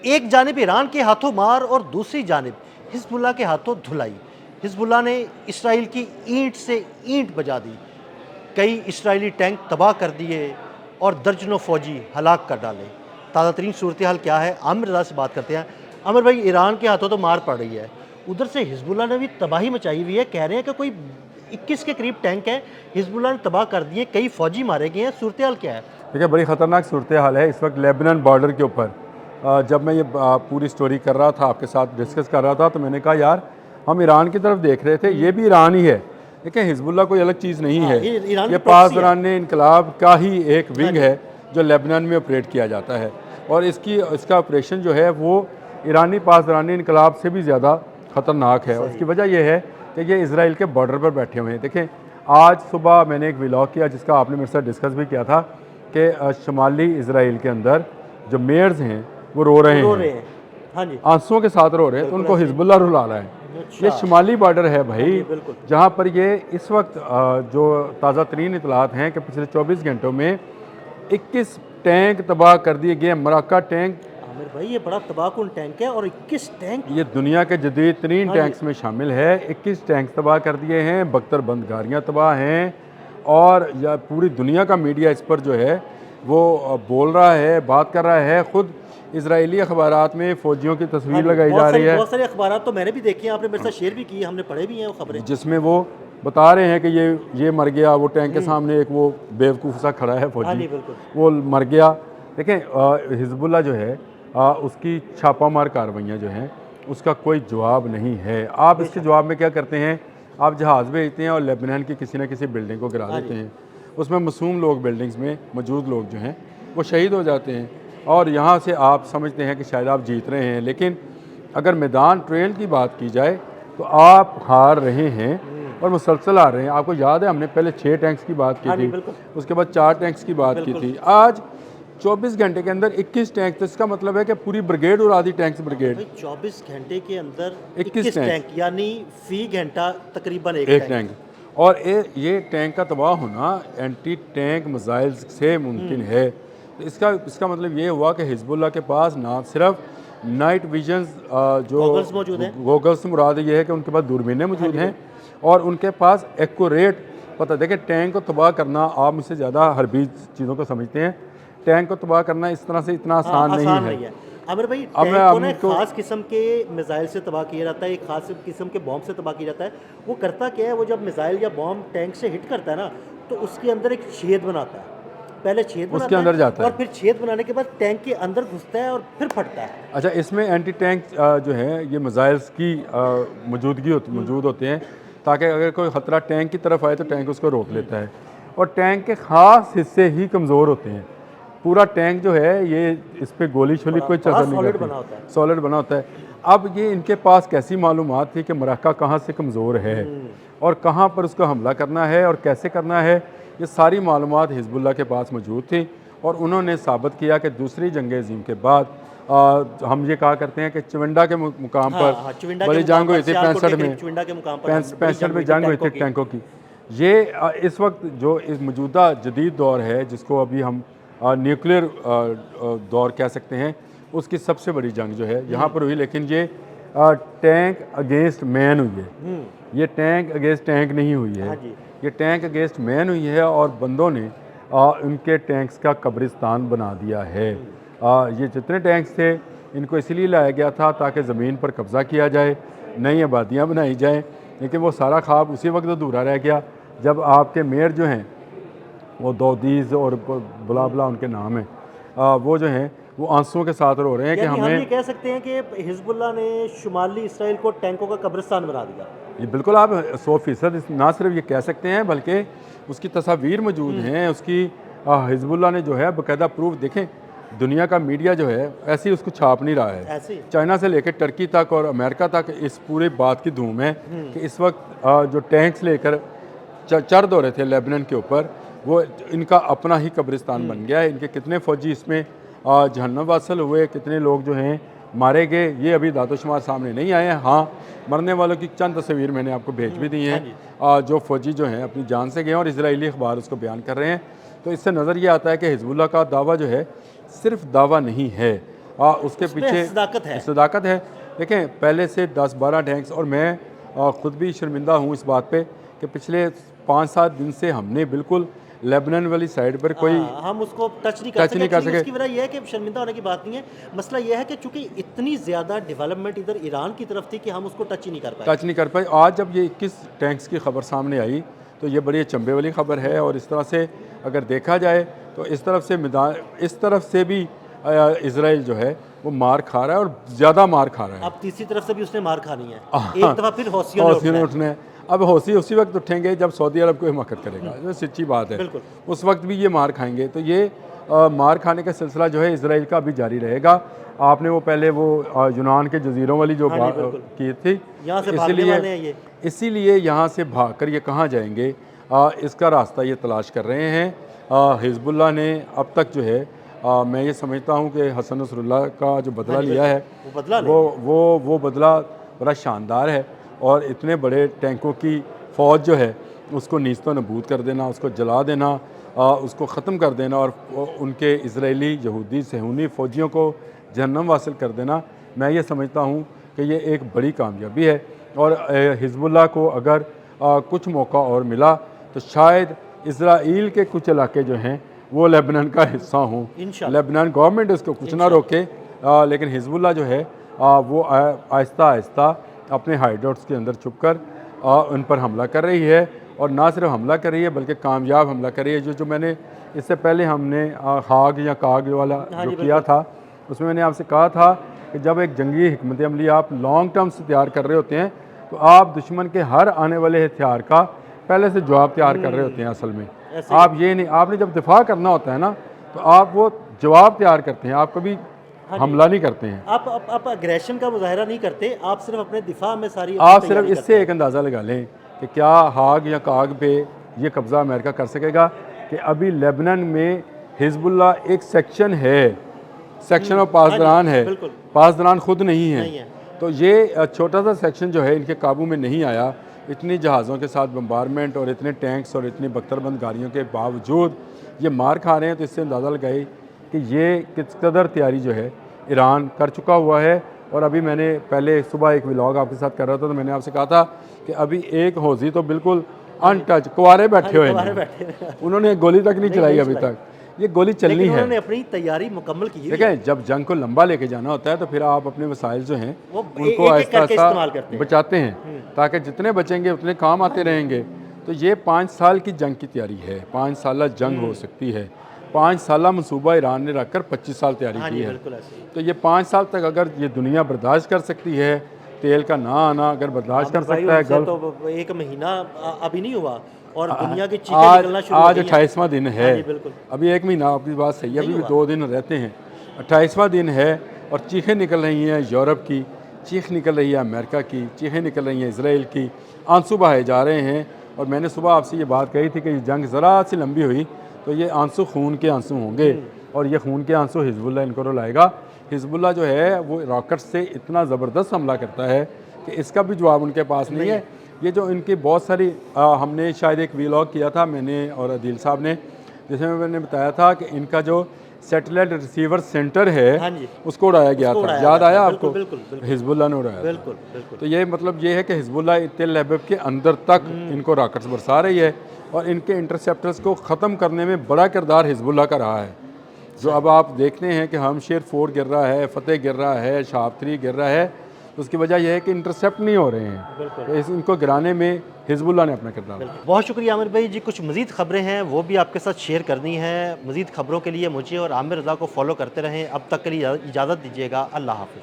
एक जानिब ईरान के हाथों मार और दूसरी जानिब हिजबुल्लाह के हाथों धुलाई। हिजबुल्लाह ने इसराइल की ईंट से ईंट बजा दी, कई इसराइली टैंक तबाह कर दिए और दर्जनों फौजी हलाक कर डाले। ताज़ा तरीन सूरत हाल क्या है, आमिर रज़ा से बात करते हैं। आमिर भाई, ईरान के हाथों तो मार पड़ रही है, उधर से हिजबुल्लाह ने भी तबाही मचाई हुई है। कह रहे हैं कि कोई 21 के करीब टैंक हैं, हिजबुल्लाह ने तबाह कर दिए, कई फौजी मारे गए हैं। सूरत हाल क्या है? देखिए, बड़ी ख़तरनाक सूरत हाल है इस वक्त लेबनान बॉर्डर के ऊपर। जब मैं ये पूरी स्टोरी कर रहा था, आपके साथ डिस्कस कर रहा था, तो मैंने कहा यार हम ईरान की तरफ देख रहे थे, ये भी ईरान ही है। देखिए, हिजबुल्लाह कोई अलग चीज़ नहीं है, ये पासदारान इनकलाब का ही एक विंग है जो लेबनान में ऑपरेट किया जाता है। और इसका ऑपरेशन जो है वो ईरानी पासदारान इनकलाब से भी ज़्यादा ख़तरनाक है। और इसकी वजह यह है कि ये इसराइल के बॉर्डर पर बैठे हुए हैं। देखें, आज सुबह मैंने एक व्लॉग किया जिसका आपने मेरे साथ डिस्कस भी किया था कि शुमाली इसराइल के अंदर जो मेयर्स हैं वो रो रहे हैं, हाँ जी, आंसुओं के साथ रो रहे हैं, तो उनको हिजबुल्लाह रुला रहा है। ये शुमाली बॉर्डर है भाई, जहाँ पर ये इस वक्त जो ताज़ा तरीन इतलात हैं कि पिछले 24 घंटों में 21 टैंक तबाह कर दिए गए। मराका टैंक, आमिर भाई, ये बड़ा तबाहकुन टैंक है और 21 टैंक, ये दुनिया के जदीद तरीन टैंक्स में शामिल है। 21 टैंक तबाह कर दिए हैं, बख्तर बंद गाड़ियाँ तबाह हैं। और या पूरी दुनिया का मीडिया इस पर जो है वो बोल रहा है, बात कर रहा है। ख़ुद इजरायली अखबारात में फ़ौजियों की तस्वीर लगाई जा रही है। बहुत सारे अखबारात तो मैंने भी देखे हैं, आपने मेरे साथ शेयर भी की, हमने पढ़े भी हैं वो खबरें, जिसमें वो बता रहे हैं कि ये मर गया, वो टैंक के सामने एक वो बेवकूफ़ सा खड़ा है फौजी, वो मर गया। देखें, हिजबुल्लाह जो है उसकी छापामार कार्रवाइयाँ जो हैं उसका कोई जवाब नहीं है। आप इसके जवाब में क्या करते हैं, आप जहाज़ भेजते हैं और लेबनान की किसी न किसी बिल्डिंग को गिरा देते हैं। उसमें मासूम लोग, बिल्डिंग्स में मौजूद लोग जो हैं वो शहीद हो जाते हैं। और यहाँ से आप समझते हैं कि शायद आप जीत रहे हैं, लेकिन अगर मैदान ट्रेल की बात की जाए तो आप हार रहे हैं और मुसलसल आ रहे हैं। आपको याद है हमने पहले 6 टैंक्स की बात की थी, उसके बाद 4 टैंक्स की बात की थी। आज 24 घंटे के अंदर 21 टैंक, तो इसका मतलब है कि पूरी ब्रिगेड उड़ा दी, टैंक्स ब्रिगेड। 24 घंटे के अंदर 21 टैंक, यानी फी घंटा तकरीबन एक टैंक। और ये टैंक का तबाह होना एंटी टैंक मिसाइल से मुमकिन है। तो इसका मतलब ये हुआ कि हिजबुल्लाह के पास ना सिर्फ नाइट विजन जो गॉगल्स मौजूद हैं, गॉगल्स से मुराद ये है कि उनके पास दूरबीनें मौजूद हैं और उनके पास एक्यूरेट पता। देखिए, टैंक को तबाह करना, आप मुझसे ज़्यादा हरबीज चीज़ों को समझते हैं, टैंक को तबाह करना इस तरह से इतना आसान नहीं है। आमिर भाई, टैंक को ना खास किस्म के मिसाइल से तबाह किया जाता है, एक खास किस्म के बॉम्ब से तबाह किया जाता है। वो करता क्या है, वो जब मिसाइल या बॉम्ब टैंक से हिट करता है ना, तो उसके अंदर एक छेद बनाता है, पहले छेद बनाता उसके अंदर जाता है और फिर छेद बनाने के बाद टैंक के अंदर घुसता है और फिर फटता है। अच्छा, इसमें एंटी टैंक जो है ये मिसाइल्स की मौजूदगी मौजूद होते हैं, ताकि अगर कोई ख़तरा टैंक की तरफ आए तो टैंक उसको रोक लेता है। और टैंक के ख़ास हिस्से ही कमज़ोर होते हैं। पूरा टैंक जो है ये इस पर गोली शोली कोई असर नहीं करती, सॉलिड बना होता है। अब ये इनके पास कैसी मालूमात थी कि मराका कहाँ से कमज़ोर है और कहाँ पर उसको हमला करना है और कैसे करना है, ये सारी मालूमात हिजबुल्लाह के पास मौजूद थी। और उन्होंने साबित किया कि दूसरी जंग अज़ीम के बाद हम ये कहा करते हैं कि चविंडा के मुकाम पर बड़ी जंग हुई थी 65 में, 65 में जंग हुई थी टैंकों की। ये इस वक्त जो इस मौजूदा जदीद दौर है, जिसको अभी हम न्यूक्लियर दौर कह सकते हैं, उसकी सबसे बड़ी जंग जो है यहाँ पर हुई। लेकिन ये टैंक अगेंस्ट मैन हुई है, ये टैंक अगेंस्ट टैंक नहीं हुई है, ये टैंक अगेंस्ट मैन हुई है। और बंदों ने उनके टैंक्स का कब्रिस्तान बना दिया है। ये जितने टैंक्स थे इनको इसलिए लाया गया था ताकि ज़मीन पर कब्ज़ा किया जाए, नई आबादियाँ बनाई जाएँ। लेकिन वो सारा ख्वाब उसी वक्त अधूरा रह गया जब आपके मेयर जो हैं वो दौदीज़ और बुला बुला उनके नाम हैं, वो जो हैं वो आंसुओं के साथ रो रहे हैं कि हमें, हम ये कह सकते हैं कि हिजबुल्लाह ने शुमाली इसराइल को टैंकों का कब्रिस्तान बना दिया। ये बिल्कुल आप 100% ना सिर्फ ये कह सकते हैं बल्कि उसकी तस्वीर मौजूद हैं। उसकी हिजबुल्लाह ने जो है बाकायदा प्रूफ, देखें दुनिया का मीडिया जो है ऐसे ही उसको छाप नहीं रहा है। चाइना से लेकर टर्की तक और अमेरिका तक इस पूरे बात की धूम है कि इस वक्त जो टैंक्स लेकर चढ़ दो रहे थे लेबनान के ऊपर, वो इनका अपना ही कब्रिस्तान बन गया है। इनके कितने फ़ौजी इसमें जहन्नम वासल हुए, कितने लोग जो हैं मारे गए, ये अभी दादोशुमार सामने नहीं आए हैं। हाँ, मरने वालों की चंद तस्वीर मैंने आपको भेज भी दी हैं, जो फ़ौजी जो हैं अपनी जान से गए और इजरायली अखबार उसको बयान कर रहे हैं। तो इससे नज़र ये आता है कि हिजबुल्लाह का दावा जो है सिर्फ दावा नहीं है, उसके उसमें पीछे सदाकत है। देखें पहले से 10-12 टैंक्स, और मैं ख़ुद भी शर्मिंदा हूँ इस बात पे कि पिछले 5-7 दिन से हमने बिल्कुल लेबनान वाली साइड पर कोई हम उसको टच नहीं कर सके। सके। उसकी वजह यह है कि शर्मिंदा होने की बात नहीं है, मसला यह है कि चूंकि इतनी ज़्यादा डेवलपमेंट इधर ईरान की तरफ थी कि हम उसको टच ही नहीं कर पाए। आज जब ये 21 टैंक्स की खबर सामने आई तो ये बड़ी अचंभे वाली खबर है। और इस तरह से अगर देखा जाए तो इस तरफ से भी इजराइल जो है वो मार खा रहा है, और ज़्यादा मार खा रहा है। अब तीसरी तरफ से भी उसने मार खानी है, एक दफ़ा फिर हौसियों ने उठना है। अब हौसी उसी वक्त उठेंगे जब सऊदी अरब को हिमाकत करेगा, जो सच्ची बात है। उस वक्त भी ये मार खाएंगे। तो ये मार खाने का सिलसिला जो है इजराइल का भी जारी रहेगा। आपने वो पहले वो यूनान के जजीरों वाली जो बात की थी, इसीलिए यहाँ से भाग कर ये कहाँ जाएंगे, इसका रास्ता ये तलाश कर रहे हैं। हिजबुल्लाह ने अब तक जो है मैं ये समझता हूँ कि हसन नसरुल्लाह का जो बदला लिया है वो बदला बड़ा शानदार है। और इतने बड़े टैंकों की फ़ौज जो है उसको नीस्तो नबूद कर देना, उसको जला देना, उसको ख़त्म कर देना, और उनके इजरायली यहूदी सहूनी फ़ौजियों को जहन्नम हासिल कर देना, मैं ये समझता हूँ कि ये एक बड़ी कामयाबी है। और हिजबुल्लाह को अगर कुछ मौका और मिला तो शायद इजराइल के कुछ इलाके जो हैं वो लेबनान का हिस्सा हों। लेबनान गवर्नमेंट इसको कुछ ना रोके, लेकिन हिजबुल्लाह जो है वो आहिस्ता आहिस्ता अपने हाइडआउट्स के अंदर छुपकर उन पर हमला कर रही है। और ना सिर्फ हमला कर रही है बल्कि कामयाब हमला कर रही है। जो मैंने इससे पहले हमने हाग या काग वाला जो किया था, उसमें मैंने आपसे कहा था कि जब एक जंगी हिकमत अमली आप लॉन्ग टर्म से तैयार कर रहे होते हैं तो आप दुश्मन के हर आने वाले हथियार का पहले से जवाब तैयार कर रहे होते हैं। असल में आप ये नहीं, आपने जब दिफा करना होता है ना तो आप वो जवाब तैयार करते हैं, आप कभी हमला नहीं करते हैं। आप अग्रेशन का मुजाहरा नहीं करते, आप सिर्फ अपने दिफा में सारी आप सिर्फ इससे एक अंदाज़ा लगा लें कि क्या हाग या काग पे ये कब्ज़ा अमेरिका कर सकेगा कि अभी लेबनान में हिजबुल्लाह एक सेक्शन है, सेक्शन ऑफ पासदारान है, पासदारान खुद नहीं है। तो ये छोटा सा सेक्शन जो है इनके काबू में नहीं आया। इतनी जहाज़ों के साथ बम्बारमेंट और इतने टैंक्स और इतनी बख्तरबंद गाड़ियों के बावजूद ये मार खा रहे हैं। तो इससे अंदाज़ा लगाई कि ये किस कदर तैयारी जो है ईरान कर चुका हुआ है। और अभी मैंने पहले सुबह एक व्लॉग आपके साथ कर रहा था तो मैंने आपसे कहा था कि अभी एक हौजी तो बिल्कुल अनटच कुंवारे बैठे हुए हैं, उन्होंने गोली तक नहीं चलाई अभी तक। ये गोली चलनी है, उन्होंने अपनी तैयारी मुकम्मल की है। देखें जब जंग को लंबा लेके जाना होता है तो फिर आप अपने वसाइल जो हैं उनको आहिस्ता आहिस्ता बचाते हैं ताकि जितने बचेंगे उतने काम आते रहेंगे। तो ये 5 साल की जंग की तैयारी है, 5 साल जंग हो सकती है। 5 साल मनसूबा ईरान ने रखकर 25 साल तैयारी की है। तो ये 5 साल तक अगर ये दुनिया बर्दाश्त कर सकती है, तेल का ना आना अगर बर्दाश्त कर सकता है, तो 1 महीना अभी नहीं हुआ और दुनिया की चीखें निकलना शुरू हो गई हैं। आज 28वां दिन है, अभी 1 महीना, आपकी बात सही है, अभी भी 2 दिन रहते हैं। 28वां दिन है और चीखें निकल रही हैं यूरोप की, चीख निकल रही है अमेरिका की, चीखें निकल रही हैं इसराइल की, आंसू बहाए जा रहे हैं। और मैंने सुबह आपसे ये बात कही थी कि ये जंग ज़रा सी लंबी हुई तो ये आंसू खून के आंसू होंगे और ये खून के आंसू हिजबुल्लाह इनको रुलाएगा। हिजबुल्लाह जो है वो रॉकेट से इतना ज़बरदस्त हमला करता है कि इसका भी जवाब उनके पास नहीं है। ये जो इनकी बहुत सारी हमने शायद एक व्लॉग किया था मैंने और अदील साहब ने, जिसमें मैंने बताया था कि इनका जो सैटेलाइट रिसीवर सेंटर है उसको उड़ाया गया था, याद आया आपको? हिजबुल्लाह ने उड़ाया था। तो ये मतलब ये है कि हिजबुल्लाह तेल अवीव के अंदर तक इनको रॉकेट्स बरसा रही है और इनके इंटरसेप्टर्स को ख़त्म करने में बड़ा किरदार हिजबुल्लाह का रहा है। जो अब आप देखते हैं कि हमशेर 4 गिर रहा है, फतेह गिर रहा है, शाब 3 गिर रहा है, तो उसकी वजह यह है कि इंटरसेप्ट नहीं हो रहे हैं। तो इनको गिराने में हिजबुल्लाह ने अपना किरदार। बहुत शुक्रिया आमिर भाई जी। कुछ मज़ीद ख़बरें हैं वो भी आपके साथ शेयर करनी है। मज़ीद ख़बरों के लिए मुझे और आमिर रज़ा को फॉलो करते रहें। अब तक के लिए इजाज़त दीजिएगा। अल्लाह हाफ़िज़।